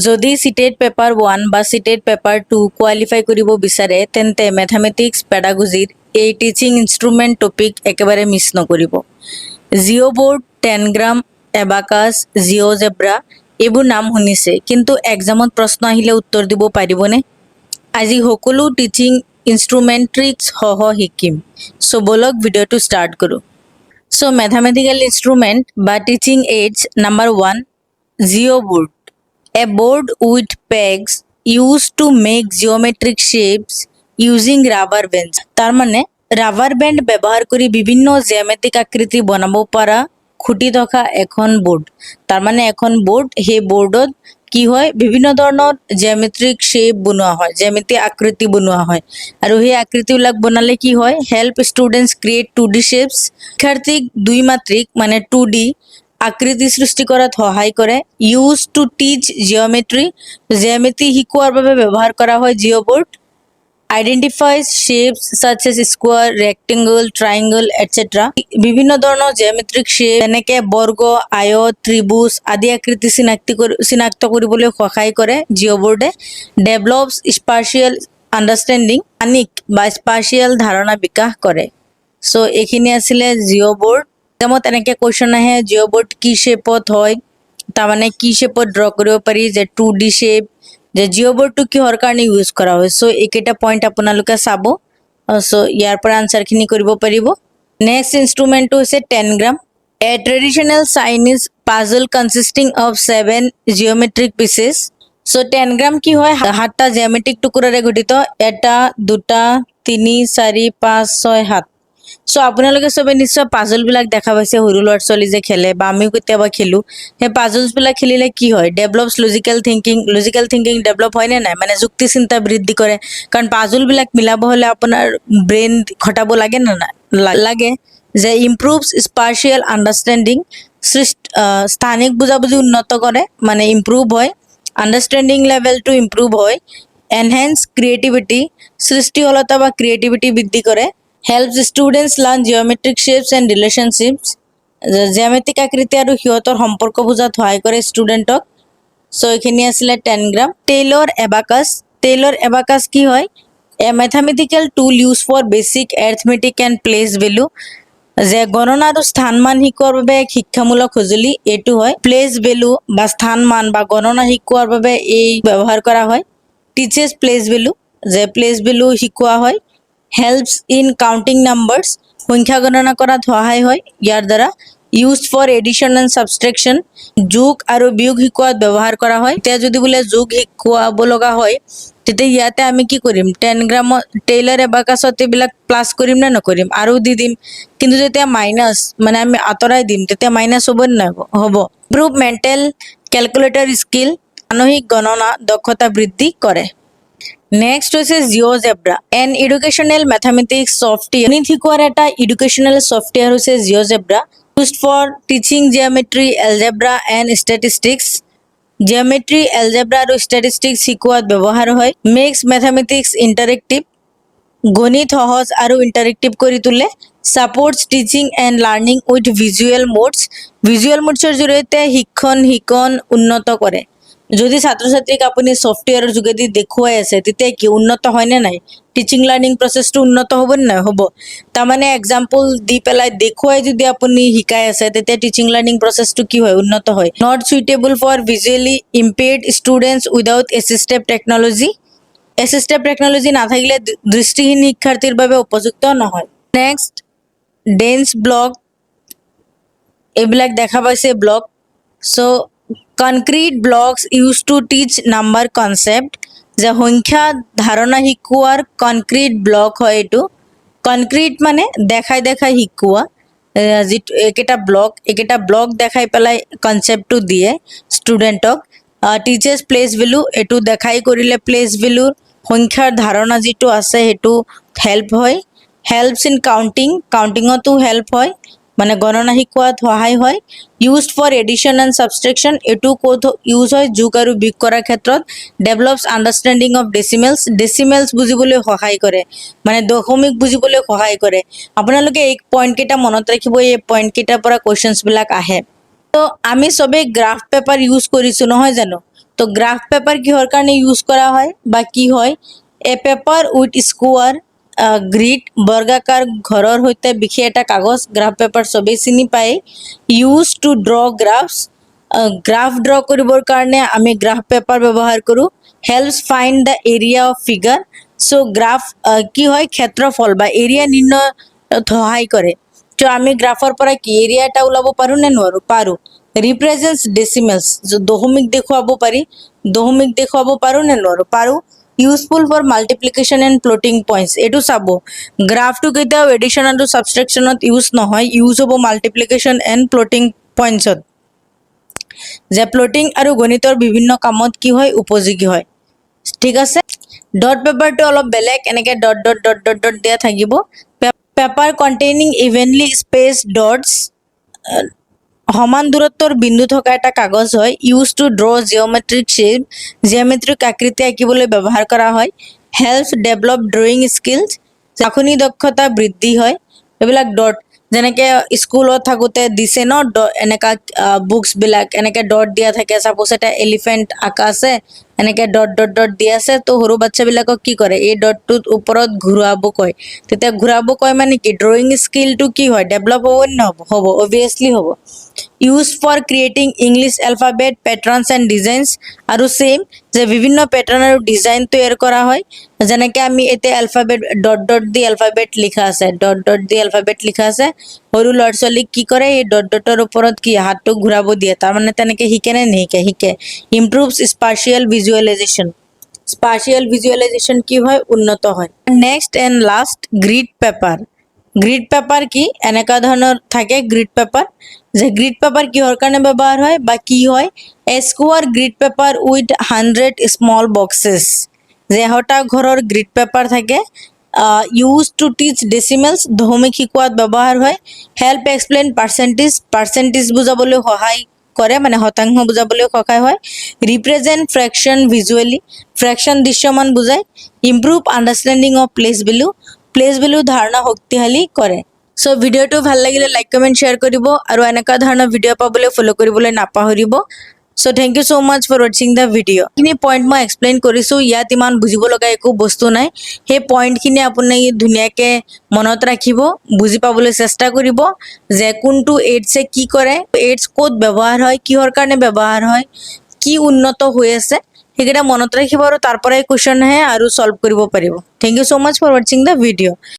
যদি CTET Paper 1 বা CTET Paper 2 qualify কৰিব বিচাৰে তেন্তে ম্যাথমেটিক্স পেডাগজিৰ এই টিচিং ইনস্ট্ৰুমেন্ট টপিক একেবাৰে মিস নকৰিব। জিও বোৰ্ড, টেনগ্ৰাম, এবাকাস, জিওজেব্ৰা এইবোৰ নাম শুনিছে, কিন্তু এক্সামত প্ৰশ্ন আহিলে উত্তৰ দিব পাৰিবনে? আজি সকলো টিচিং ইনস্ট্ৰুমেন্ট ট্ৰিক্স সহ শিকিম। সো বলক ভিডিওটো স্টাৰ্ট কৰো। সো ম্যাথমেটিক্যাল ইনস্ট্রুমেন্ট বা teaching AIDS number 1, Jio board. A board with pegs used to make geometric shapes using rubber bands। তার মানে রাবার ব্যান্ড ব্যবহার করে বিভিন্ন জ্যামিতিক আকৃতি বনাব পারা খুঁটি থকা এখন বোর্ড। তার মানে এখন বোর্ড, সেই বোর্ডত কি হয় বিভিন্ন ধৰণৰ জ্যামিতিক শেপ বনোৱা হয়, জ্যামিতি আকৃতি বনোৱা হয়। আৰু সেই আকৃতিবিলাক বনালে কি হয়, help students create 2D shapes. শিক্ষাৰ্থীক দ্বিমাত্ৰিক মানে 2D আকৃতি সৃষ্টি কৰাত সহায় কৰে। ইউজ টু টিচ জিওমেট্ৰি, জ্যামিতি শিকোৱাৰ বাবে ব্যৱহাৰ কৰা হয় geoboard. Identifies shapes such as square, rectangle, triangle etcetera. বিভিন্ন ধৰণৰ জ্যামিতিক শেপ যেনেকে বৰ্গ, আয়ত, ত্ৰিভুজ আদি আকৃতি চিনাক্ত কৰিবলৈ সহায় কৰে জিও বোৰ্ডে। ডেভেলপস স্পাশিয়াল আন্ডাৰস্ট্যান্ডিং, আনিক বা স্পাশিয়াল ধাৰণা বিকাশ কৰে। সো এইখিনি আছিলে জিও বোর্ড। যেমন এনেকে কোয়েশ্চন আহে জিও বোর্ড কি শেপত হয়, তার মানে কি শেপত ড্র কৰিব পাৰি, যে 2D শেপ, যে জিও বোৰ্ডটো কিহৰ কাৰণে ইউজ কৰা হয়। সো এইকেইটা পইণ্ট আপোনালোকে চাব। সো ইয়াৰ পৰা আনসাৰখিনি কৰিব পাৰিব। নেক্সট ইনস্ট্ৰুমেন্টটো হৈছে tangram. A traditional Chinese puzzle consisting of 7 geometric pieces. So tangram কি হয়, 7টা জ্যামিতিক টুকুৰাৰে গঠিত। 1, 2, 3, 4, 5, 6, 7। সো আপোনালোকে সবে নিশ্চয় পাজল বিলাক দেখা পাইছে, সৰু ল'ৰা ছোৱালী যে খেলে বা আমিও কেতিয়াবা খেলো। সেই পাজলস বিলাক খেলিলে কি হয়, develops logical thinking. Logical thinking develop হয় নে নাই, মানে যুক্তি চিন্তা বৃদ্ধি কৰে। কাৰণ পাজল বিলাক মিলাব হলে আপোনাৰ ব্ৰেইন খটাব লাগে না না লাগে। যে ইমপ্ৰুভস স্পাশিয়াল আন্ডাৰস্ট্যান্ডিং, স্থানিক বুজাবুজি উন্নত কৰে, মানে ইমপ্ৰুভ হয়। আন্ডাৰস্ট্যান্ডিং লেভেলটো ইমপ্ৰুভ হয়। এনহেন্স ক্ৰিয়েটিভিটি, সৃষ্টিশীলতা বা ক্ৰিয়েটিভিটি বৃদ্ধি কৰে। Helps students learn geometric shapes and relationships, জ্যামিতিক আকৃতি আৰু সিহঁতৰ সম্পৰ্ক বুজাত সহায় কৰে ষ্টুডেন্টক। সো এইখিনি আছিলে টেনগ্রাম। টেইলর এবাকাস। টেইলর এবাকাস কি হয়, a mathematical tool use for basic arithmetic and place value, যে গণনা আৰু স্থান মান শিকোৱাৰ বাবে এক শিক্ষামূলক সঁজুলি এইটো হয়। প্লেস ভ্যালু বা স্থান মান বা গণনা শিকোৱাৰ বাবে এই ব্যৱহাৰ কৰা হয়। টিচেস প্লেস ভ্যালু, যে প্লেস ভ্যালু শিকোৱা হয়। হেল্পস ইন কাউন্টিং নাম্বাৰস, সংখ্যা গণনা কৰাত সহায় হয় ইয়াৰ দ্বাৰা। ইউজড ফৰ এডিশন এন্ড সাবট্ৰেকশন, যোগ আৰু বিয়োগ শিকোৱাত ব্যৱহাৰ কৰা হয়। এতিয়া যদি বোলে যোগ শিকোৱাব লগা হয়, তেতিয়া ইয়াতে আমি কি কৰিম, টেনগ্ৰামত টেইলৰ এবাকাছত এইবিলাক প্লাস কৰিম নে নকৰিম, আৰু দি দিম। কিন্তু যেতিয়া মাইনাস মানে আমি আঁতৰাই দিম, তেতিয়া মাইনাস হ'ব নে নাই, হ'ব। ইমপ্ৰুভ মেণ্টেল ক্যালকুলেটৰ স্কিল, মানসিক গণনা দক্ষতা বৃদ্ধি কৰে। নেক্সট হৈছে GeoGebra, an educational mathematics software. গণিত শিকোৱাৰ এটা এডুকেশনাল সফটওয়্যাৰ হৈছে GeoGebra. Used for teaching geometry, algebra and statistics. Geometry, algebra আৰু স্ট্যাটিস্টিক্স শিকোৱাত ব্যৱহাৰ হয়। মেক্স ম্যাথমেটিক্স ইন্টাৰেক্টিভ, গণিত সহজ আৰু ইন্টাৰেক্টিভ কৰি তোলে। Supports teaching and learning with visual modes, visual মোডসৰ জৰিয়তে শিক্ষণ উন্নত কৰে। যদি ছাত্ৰ ছাত্ৰীক আপুনি সফটওয়্যাৰৰ যোগেদি দেখুৱাই আছে, তেতিয়া কি উন্নত হয় নে নাই, টিচিং লাৰ্নিং প্ৰচেছটো উন্নত হ'ব নে নাই, হ'ব। তাৰমানে এক্সাম্পল দি পেলাই দেখুৱাই যদি আপুনি শিকাই আছে, তেতিয়া টিচিং লাৰ্নিং প্ৰচেছটো কি হয়, উন্নত হয়। Not suitable for visually impaired students without assistive technology, assistive technology নাথাকিলে দৃষ্টিহীন শিক্ষাৰ্থীৰ বাবে উপযুক্ত নহয়। নেক্সট ডেন্স ব্লক, এইবিলাক দেখা পাইছে block. So concrete blocks use to টিচ নাম্বার কনসেপ্ট, যে সংখ্যা ধাৰণা শিকোৱাৰ কনক্ৰিট ব্লক হয় এইটো। কনক্ৰিট মানে দেখাই দেখাই শিকোৱা, যিটো এইকেইটা ব্লক দেখাই পেলাই কনসেপ্টটো দিয়ে ষ্টুডেণ্টক। টিচাৰ্ছ প্লেচ ভেলু, এইটো দেখাই কৰিলে প্লেচ ভেলুৰ সংখ্যাৰ ধাৰণা যিটো আছে সেইটো হেল্প হয়। হেল্পস ইন কাউন্টিং, কাউন্টিঙতো হেল্প হয়, মানে গণনা শিকোৱাত সহায় হয়। ইউজড ফৰ এডিশন এন্ড সাবট্ৰেকশন, এইটো ক'ত ইউজ হয়, যোগ আৰু বিয়োগ কৰাৰ ক্ষেত্ৰত। ডেভেলপস আন্ডাৰষ্টেণ্ডিং অফ ডেচিমেলস, ডেচিমেলস বুজিবলৈ সহায় কৰে, মানে দশমিক বুজিবলৈ সহায় কৰে। আপোনালোকে এই পইণ্ট কেইটা মনত ৰাখিব, এই পইণ্ট কেইটাৰ পৰা কুৱেশ্যনছ বিলাক আহে। তো আমি সবে গ্ৰাফ পেপাৰ ইউজ কৰিছো নহয় জানো। তো গ্ৰাফ পেপাৰ কিহৰ কাৰণে ইউজ কৰা হয় বা কি হয় এ পেপাৰ উইথ স্কোয়াৰ গ্ৰিড বৰ্গাকাৰ ঘৰৰ সৈতে বিশেষ এটা কাগজ গ্ৰাফ পেপাৰ সবেই চিনি পায় use to draw graphs graph draw কৰিবৰ কাৰণে আমি গ্ৰাফ পেপাৰ ব্যৱহাৰ কৰোঁ helps find the area of figure so graph কি হয় ক্ষেত্ৰফল বা এৰিয়া নিৰ্ণয়ত সহায় কৰে তো আমি গ্ৰাফৰ পৰা কি এৰিয়া এটা ওলাব পাৰো নে নোৱাৰো পাৰো ৰিপ্ৰেজেন্টছ ডেচিমেলছ দশমিক দেখুৱাব পাৰি দশমিক দেখুৱাব পাৰো নে নোৱাৰো পাৰো useful for multiplication and plotting points এইটো চাব গ্ৰাফটো কেতিয়াও এডিশ্যন আৰু ছাবষ্ট্ৰেকশ্যনত ইউজ নহয় ইউজ হ'ব মাল্টিপ্লিকেশ্যন এণ্ড প্লটিং পইণ্টছত যে প্লটিং আৰু গণিতৰ বিভিন্ন কামত কি হয় উপযোগী হয় ঠিক আছে ডট পেপাৰটো অলপ বেলেগ এনেকৈ dot dot dot dot dot দিয়া থাকিব paper containing evenly space dots সমান দূৰত্বৰ বিন্দু থকা এটা কাগজ হয় ইউজ টু ড্ৰ জিঅ'মেট্ৰিক শ্বেপ জিঅ'মেট্ৰিক আকৃতি আঁকিবলৈ ব্যৱহাৰ কৰা হয় হেল্পছ ডেভেলপ ড্ৰয়িং স্কিলছ আখনি দক্ষতা বৃদ্ধি হয় এইবিলাক ডট যেনেকৈ স্কুলত থাকোঁতে দিছে ন এনেকুৱা বুকছবিলাক এনেকৈ ডট দিয়া থাকে চাপ'জ এটা এলিফেণ্ট আঁকা আছে এনেকৈ ডট ডট ডট দি আছে তো সৰু বাচ্চাবিলাকক কি কৰে এই ডটটোত ওপৰত ঘূৰাব কয় তেতিয়া ঘূৰাব কয় মানে কি ড্ৰয়িং স্কিলটো কি হয় ডেভেলপ হ'ব নে নহ'ব হ'ব অভিয়াছলি হ'ব use for creating English alphabet patterns and designs আৰু ছেইম যে বিভিন্ন পেটাৰ্ণ আৰু ডিজাইন তৈয়াৰ কৰা হয় যেনেকৈ আমি এতিয়া এলফাবেট ডট ডট দি এলফাবেট লিখা আছে ডট ডট দি এলফাবেট লিখা আছে সৰু ল'ৰা ছোৱালীক কি কৰে এই ডট ডটৰ ওপৰত কি হাতটো ঘূৰাব দিয়ে তাৰমানে তেনেকৈ শিকে নে নিশিকে শিকে ইম্প্ৰুভছ স্পাৰ্চিয়েল ভিজুৱেলাইজেশ্যন স্পাৰ্চিয়েল ভিজুৱেলাইজেশ্যন কি হয় উন্নত হয় next and last grid paper grid paper কি এনেকুৱা ধৰণৰ থাকে গ্ৰিড পেপাৰ যে গ্ৰিড পেপাৰ কিহৰ কাৰণে ব্যৱহাৰ হয় বা কি হয় a square grid paper with 100 small boxes যে এটা ঘৰৰ গ্ৰিড পেপাৰ থাকে ইউজ টু টিচ ডেচিমেলছ দশমিক শিকোৱাত ব্যৱহাৰ হয় হেল্প এক্সপ্লেইন পাৰ্চেণ্টেজ বুজাবলৈ সহায় কৰে মানে শতাংশ বুজাবলৈ সহায় হয় ৰিপ্ৰেজেণ্ট ফ্ৰেকশ্যন ভিজুৱেলি ফ্ৰেকশ্যন দৃশ্যমান বুজায় improve understanding of place value ধাৰণা শক্তিশালী কৰে সো ভিডিওটো ভাল লাগিলে লাইক কমেন্ট শেয়াৰ কৰিব আৰু এনেকুৱা ধৰণৰ ভিডিঅ' পাবলৈ ফলো কৰিবলৈ নাপাহৰিব so thank you so much for ৱাচিং দ্য ভিডিঅ' এইখিনি পইণ্ট মই এক্সপ্লেইন কৰিছোঁ ইয়াত ইমান বুজিব লগা একো বস্তু নাই সেই পইণ্টখিনি আপুনি ধুনীয়াকৈ মনত ৰাখিব বুজি পাবলৈ চেষ্টা কৰিব যে কোনটো এইডছে কি কৰে এইডছ ক'ত ব্যৱহাৰ হয় কিহৰ কাৰণে ব্যৱহাৰ হয় কি উন্নত হৈ আছে সেইকেইটা মনত ৰাখিব আৰু তাৰ পৰাই কুৱেশ্যন আহে আৰু সলভ কৰিব পাৰিব thank you so much for ৱাচিং দ্য ভিডিঅ'